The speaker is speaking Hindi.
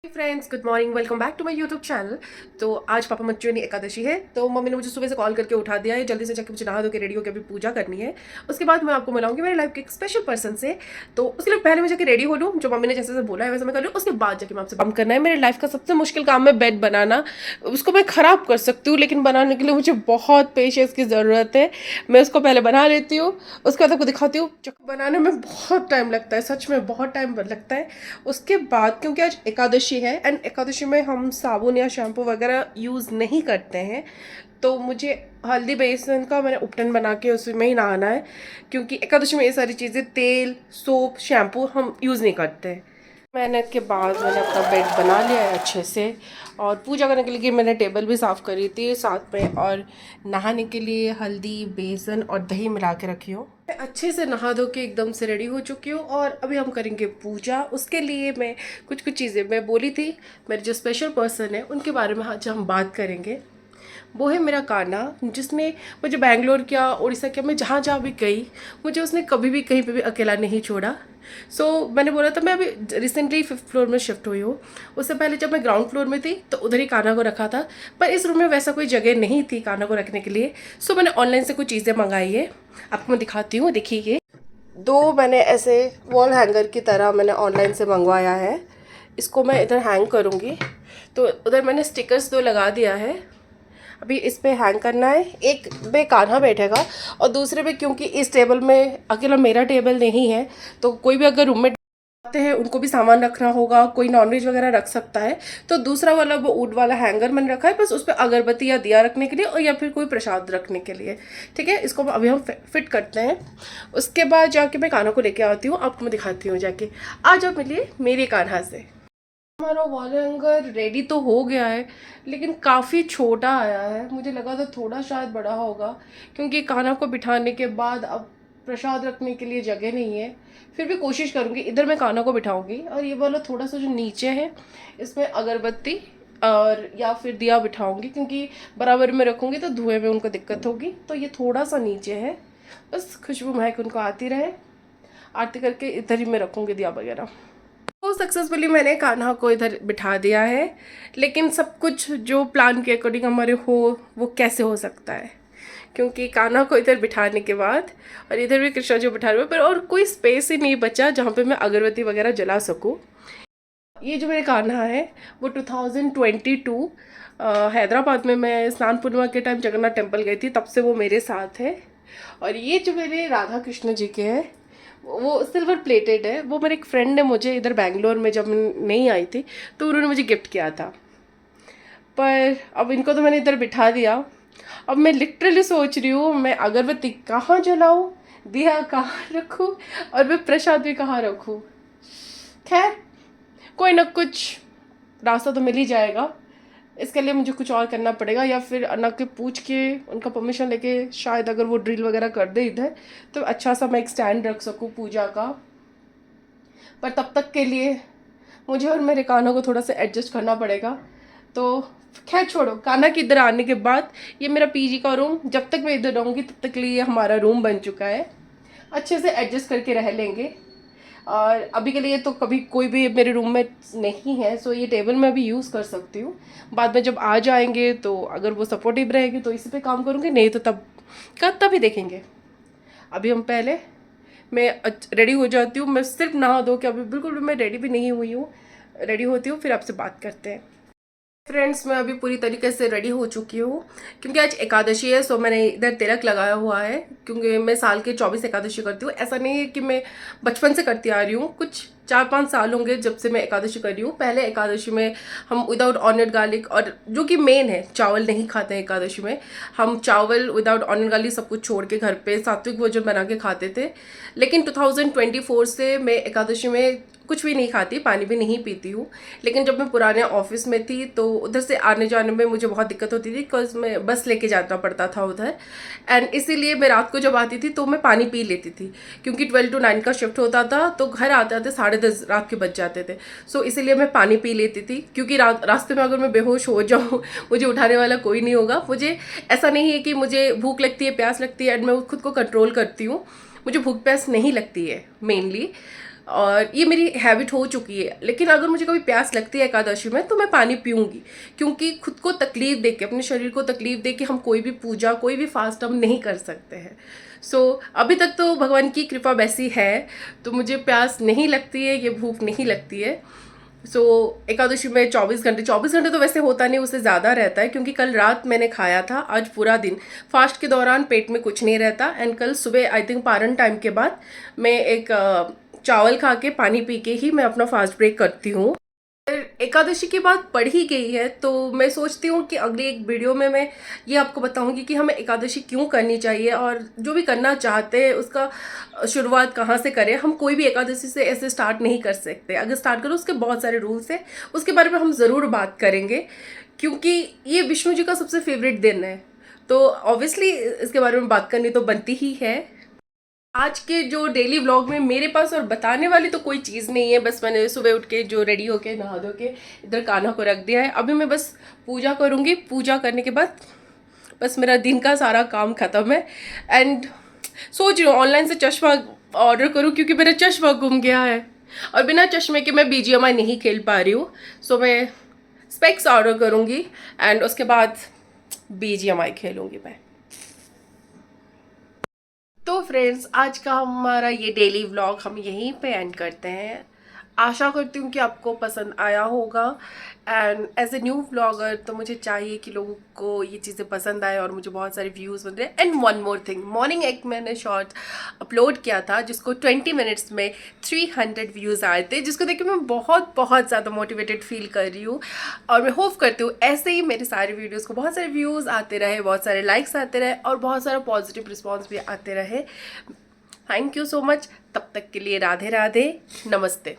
Friends, good morning. Welcome back to my YouTube channel. तो आज पापा मच्चुनी एकादशी है, तो मम्मी ने मुझे सुबह से कॉल करके उठा दिया है जल्दी से जाके मुझे नहा धो के रेडी होकर अभी पूजा करनी है। उसके बाद मैं आपको मिलाऊंगी मेरे लाइफ के एक स्पेशल पर्सन से। तो उसके लिए पहले मैं जाके रेडी हो लूँ, जो मम्मी ने जैसे जैसे बोला है वैसे मैं कर लूँ। उसके बाद जाके मैं आपसे काम करना है। मेरे लाइफ का सबसे मुश्किल काम है बेड बनाना। उसको मैं ख़राब कर सकती हूँ, लेकिन बनाने के लिए मुझे बहुत पेशेंस की ज़रूरत है। मैं उसको पहले बना लेती हूँ, उसके बाद आपको दिखाती हूँ। बनाने में बहुत टाइम लगता है, सच में बहुत टाइम लगता है। उसके बाद क्योंकि आज एकादशी है एंड एकादशी में हम साबुन या शैम्पू वगैरह यूज़ नहीं करते हैं, तो मुझे हल्दी बेसन का मैंने उपटन बना के उसमें ही नहाना है। क्योंकि एकादशी में ये सारी चीज़ें तेल सोप शैम्पू हम यूज़ नहीं करते हैं। मेहनत के बाद मैंने अपना बेड बना लिया है अच्छे से, और पूजा करने के लिए मैंने टेबल भी साफ़ करी थी साथ में, और नहाने के लिए हल्दी बेसन और दही मिला के रखी हूँ। मैं अच्छे से नहा धो के एकदम से रेडी हो चुकी हूँ, और अभी हम करेंगे पूजा। उसके लिए मैं कुछ चीज़ें मैं बोली थी, मेरे जो स्पेशल पर्सन है उनके बारे में आज हम बात करेंगे। वो है मेरा कान्हा, जिसने मुझे बैंगलोर क्या उड़ीसा क्या मैं जहाँ जहाँ भी गई, मुझे उसने कभी भी कहीं पे भी अकेला नहीं छोड़ा। मैंने बोला था मैं अभी रिसेंटली 5th फ्लोर में शिफ्ट हुई हूँ। उससे पहले जब मैं ग्राउंड फ्लोर में थी तो उधर ही कान्हा को रखा था, पर इस रूम में वैसा कोई जगह नहीं थी कान्हा को रखने के लिए। मैंने ऑनलाइन से कुछ चीज़ें मंगाई है, आपको मैं दिखाती हूँ। देखिए, ये दो मैंने ऐसे वॉल हैंगर की तरह मैंने ऑनलाइन से मंगवाया है। इसको मैं इधर हैंग करूँगी, तो उधर मैंने स्टिकर्स दो लगा दिया है। अभी इस पे हैंग करना है। एक पे कान्हा बैठेगा और दूसरे पे, क्योंकि इस टेबल में अकेला मेरा टेबल नहीं है, तो कोई भी अगर रूममेट आते हैं उनको भी सामान रखना होगा, कोई नॉनवेज वगैरह रख सकता है। तो दूसरा वाला वो वुड वाला हैंगर मैंने रखा है, बस उस पर अगरबत्ती या दिया रखने के लिए, और या फिर कोई प्रसाद रखने के लिए। ठीक है, इसको अभी हम फिट करते हैं। उसके बाद जाके मैं कान्हा को लेके आती हूँ, आपको मैं दिखाती हूँ जाके। आज आप मिलिए मेरे कान्हा से। हमारा वॉल हैंगर रेडी तो हो गया है, लेकिन काफ़ी छोटा आया है। मुझे लगा था थोड़ा शायद बड़ा होगा, क्योंकि कान्हा को बिठाने के बाद अब प्रसाद रखने के लिए जगह नहीं है। फिर भी कोशिश करूँगी, इधर मैं कान्हा को बिठाऊंगी, और ये वाला थोड़ा सा जो नीचे है इसमें अगरबत्ती और या फिर दिया बिठाऊंगी, क्योंकि बराबर में रखूँगी तो धुएं में उनको दिक्कत होगी। तो ये थोड़ा सा नीचे है, बस खुशबू महक उनको आती रहे। आरती करके इधर ही मैं रखूँगी दिया वगैरह। तो सक्सेसफुली मैंने कान्हा को इधर बिठा दिया है, लेकिन सब कुछ जो प्लान के अकॉर्डिंग हमारे हो वो कैसे हो सकता है, क्योंकि कान्हा को इधर बिठाने के बाद और इधर भी कृष्णा जी बिठा रहे पर और कोई स्पेस ही नहीं बचा जहाँ पे मैं अगरबत्ती वगैरह जला सकूँ। ये जो मेरे कान्हा है वो 2022 हैदराबाद में मैं स्नान पूर्णिमा के टाइम जगन्नाथ टेम्पल गई थी, तब से वो मेरे साथ है। और ये जो मेरे राधा कृष्ण जी के हैं वो सिल्वर प्लेटेड है। वो मेरे एक फ्रेंड ने मुझे इधर बैंगलोर में जब मैं नहीं आई थी तो उन्होंने मुझे गिफ्ट किया था। पर अब इनको तो मैंने इधर बिठा दिया। अब मैं लिटरली सोच रही हूँ मैं अगरबत्ती कहाँ जलाऊँ, दिया कहाँ रखूँ, और मैं प्रसाद भी कहाँ रखूँ। खैर, कोई ना कुछ रास्ता तो मिल ही जाएगा। इसके लिए मुझे कुछ और करना पड़ेगा, या फिर अन्ना के पूछ के उनका परमिशन लेके शायद अगर वो ड्रिल वगैरह कर दे इधर तो अच्छा सा मैं एक स्टैंड रख सकूँ पूजा का। पर तब तक के लिए मुझे और मेरे कान्हा को थोड़ा सा एडजस्ट करना पड़ेगा। तो खैर छोड़ो, कान्हा के इधर आने के बाद ये मेरा पीजी का रूम, जब तक मैं इधर रहूँगी तब तक के लिए हमारा रूम बन चुका है। अच्छे से एडजस्ट करके रह लेंगे। और अभी के लिए तो कभी कोई भी मेरे रूम में नहीं है, सो ये टेबल मैं अभी यूज़ कर सकती हूँ। बाद में जब आ जाएंगे तो अगर वो सपोर्टिव रहेगी तो इसी पे काम करूँगी, नहीं तो तभी देखेंगे। अभी हम पहले मैं रेडी हो जाती हूँ। मैं सिर्फ नहा धो के, अभी बिल्कुल भी मैं रेडी भी नहीं हुई हूँ। रेडी होती हूँ फिर आपसे बात करते हैं। फ्रेंड्स, मैं अभी पूरी तरीके से रेडी हो चुकी हूँ, क्योंकि आज एकादशी है। मैंने इधर तिलक लगाया हुआ है, क्योंकि मैं साल के 24 एकादशी करती हूँ। ऐसा नहीं है कि मैं बचपन से करती आ रही हूँ, कुछ 4-5 साल होंगे जब से मैं एकादशी कर रही हूँ। पहले एकादशी में हम विदाउट ऑनियन गार्लिक, और जो कि मेन है चावल नहीं खाते हैं एकादशी में। हम चावल विदाउट ऑनियन गार्लिक सब कुछ छोड़ के घर पे सात्विक भोजन बना के खाते थे। लेकिन 2024 से मैं एकादशी में कुछ भी नहीं खाती, पानी भी नहीं पीती हूँ। लेकिन जब मैं पुराने ऑफिस में थी तो उधर से आने जाने में मुझे बहुत दिक्कत होती थी, बिकॉज मैं बस लेके जाना पड़ता था उधर। एंड इसीलिए मैं रात को जब आती थी तो मैं पानी पी लेती थी, क्योंकि 12 to 9 का शिफ्ट होता था, तो घर आते आते 10:30 रात के बज जाते थे। इसीलिए मैं पानी पी लेती थी, क्योंकि रास्ते में अगर मैं बेहोश हो जाऊँ मुझे उठाने वाला कोई नहीं होगा। मुझे ऐसा नहीं है कि मुझे भूख लगती है, प्यास लगती है, एंड मैं खुद को कंट्रोल करती हूँ। मुझे भूख प्यास नहीं लगती है मेनली। और ये मेरी हैबिट हो चुकी है। लेकिन अगर मुझे कभी प्यास लगती है एकादशी में तो मैं पानी पीऊँगी, क्योंकि खुद को तकलीफ़ दे के, अपने शरीर को तकलीफ़ दे के हम कोई भी पूजा, कोई भी फास्ट हम नहीं कर सकते हैं। अभी तक तो भगवान की कृपा वैसी है, तो मुझे प्यास नहीं लगती है, ये भूख नहीं लगती है। एकादशी में 24 घंटे तो वैसे होता नहीं, उससे ज़्यादा रहता है, क्योंकि कल रात मैंने खाया था। आज पूरा दिन फास्ट के दौरान पेट में कुछ नहीं रहता, एंड कल सुबह आई थिंक पारण टाइम के बाद मैं एक चावल खा के, पानी पी के ही मैं अपना फास्ट ब्रेक करती हूँ। एकादशी की बात पढ़ ही गई है, तो मैं सोचती हूँ कि अगली एक वीडियो में मैं ये आपको बताऊँगी कि हमें एकादशी क्यों करनी चाहिए, और जो भी करना चाहते हैं उसका शुरुआत कहाँ से करें। हम कोई भी एकादशी से ऐसे स्टार्ट नहीं कर सकते, अगर स्टार्ट करो उसके बहुत सारे रूल्स हैं, उसके बारे में हम ज़रूर बात करेंगे, क्योंकि ये विष्णु जी का सबसे फेवरेट दिन है, तो ऑब्वियसली इसके बारे में बात करनी तो बनती ही है। आज के जो डेली व्लॉग में मेरे पास और बताने वाली तो कोई चीज़ नहीं है, बस मैंने सुबह उठ के जो रेडी होके नहा धो के इधर कान्हा को रख दिया है। अभी मैं बस पूजा करूँगी, पूजा करने के बाद बस मेरा दिन का सारा काम ख़त्म है। एंड सोच रही हूँ ऑनलाइन से चश्मा ऑर्डर करूँ, क्योंकि मेरा चश्मा गुम गया है और बिना चश्मे के मैं BGMI नहीं खेल पा रही हूँ। मैं स्पेक्स ऑर्डर करूँगी एंड उसके बाद BGMI खेलूँगी मैं। तो फ्रेंड्स, आज का हमारा ये डेली व्लॉग हम यहीं पे एंड करते हैं। आशा करती हूँ कि आपको पसंद आया होगा, and as a new vlogger तो मुझे चाहिए कि लोगों को ये चीज़ें पसंद आए और मुझे बहुत सारे व्यूज़ मिल रहे हैं। And one more thing, morning एक मैंने शॉर्ट अपलोड किया था जिसको 20 मिनट्स में 300 व्यूज़ आए थे, जिसको देख के मैं बहुत बहुत ज़्यादा मोटिवेटेड फील कर रही हूँ। और मैं होप करती हूँ ऐसे ही मेरे सारे वीडियोज़ को बहुत सारे व्यूज़ आते रहे, बहुत सारे लाइक्स आते रहे और बहुत सारा पॉजिटिव रिस्पॉन्स भी आते रहे। Thank you so much. तब तक के लिए राधे राधे, नमस्ते।